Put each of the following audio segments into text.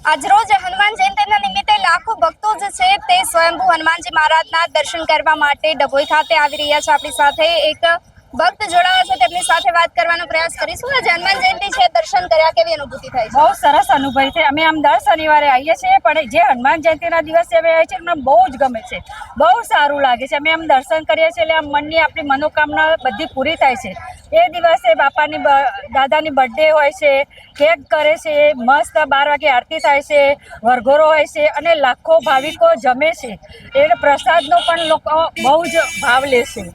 આજરોજ હનુમાન જયંતિના નિમિત્તે લાખો ભક્તો જે છે તે સ્વયંભૂ હનુમાનજી મહારાજના દર્શન કરવા માટે ડભોઈ ખાતે આવી રહ્યા છે। આપણી સાથે એક ભક્ત જોડાયા છે, તેમની સાથે વાત કરવાનો પ્રયાસ કરીશું। આજે હનુમાન જયંતિ છે, દર્શન કર્યા, કેવી અનુભૂતિ થાય છે? બહુ સરસ અનુભવ છે। અમે આમ દર શનિવારે આવીએ છીએ, પણ જે હનુમાન જયંતિના દિવસે અમે આવીએ છીએ અમને બહુ જ ગમે છે, બહુ સારું લાગે છે। અમે આમ દર્શન કરીએ છીએ એટલે આમ મનની આપણી મનોકામના બધી પૂરી થાય છે। એ દિવસે બાપાની દાદાની બર્થડે હોય છે, કેક કરે છે, મસ્ત 12 વાગે આરતી થાય છે, વરઘોડો હોય છે અને લાખો ભાવિકો જમે છે। એટલે પ્રસાદનો પણ લોકો બહુ જ ભાવ લે છે।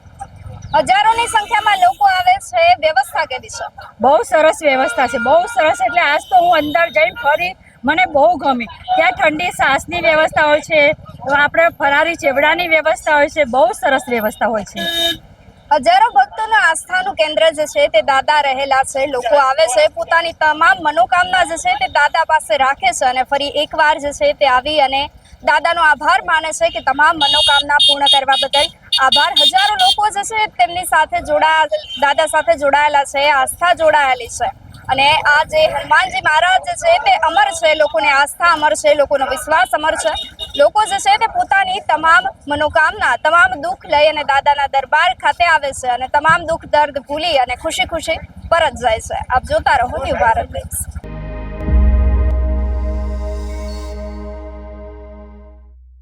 હજારોની સંખ્યામાં લોકો આવે છે, વ્યવસ્થા કેવી છે? બહુ સરસ વ્યવસ્થા છે, બહુ સરસ। એટલે આજ તો હું અંદર જઈને ફરી, મને બહુ ગમી। ત્યાં ઠંડી છાશની વ્યવસ્થા હોય છે, આપણે ફરારી ચેવડાની વ્યવસ્થા હોય છે, બહુ સરસ વ્યવસ્થા હોય છે। હજારો ભક્તોના આસ્થાનું કેન્દ્ર જે છે તે દાદા રહેલા છે। લોકો આવે છે, પોતાની તમામ મનોકામના જે છે તે દાદા પાસે રાખે છે અને ફરી એકવાર જે છે તે આવી અને દાદાનો આભાર માને છે કે તમામ મનોકામના પૂર્ણ કરવા બદલ આભાર। હજારો લોકો જે છે તેમની સાથે દાદા સાથે જોડાયેલા છે, આસ્થા જોડાયેલી છે અને આ જે હનુમાનજી મહારાજ જે છે તે અમર છે, લોકોની આસ્થા અમર છે, લોકોનો વિશ્વાસ અમર છે। લોકો જે છે તે પોતાની તમામ મનોકામના, તમામ દુઃખ લઈ અને દાદાના દરબાર ખાતે આવે છે અને તમામ દુઃખ દર્દ ભૂલી અને ખુશી ખુશી પરત જાય છે। આપ જોતા રહો ન્યૂ ભારત ન્યૂઝ।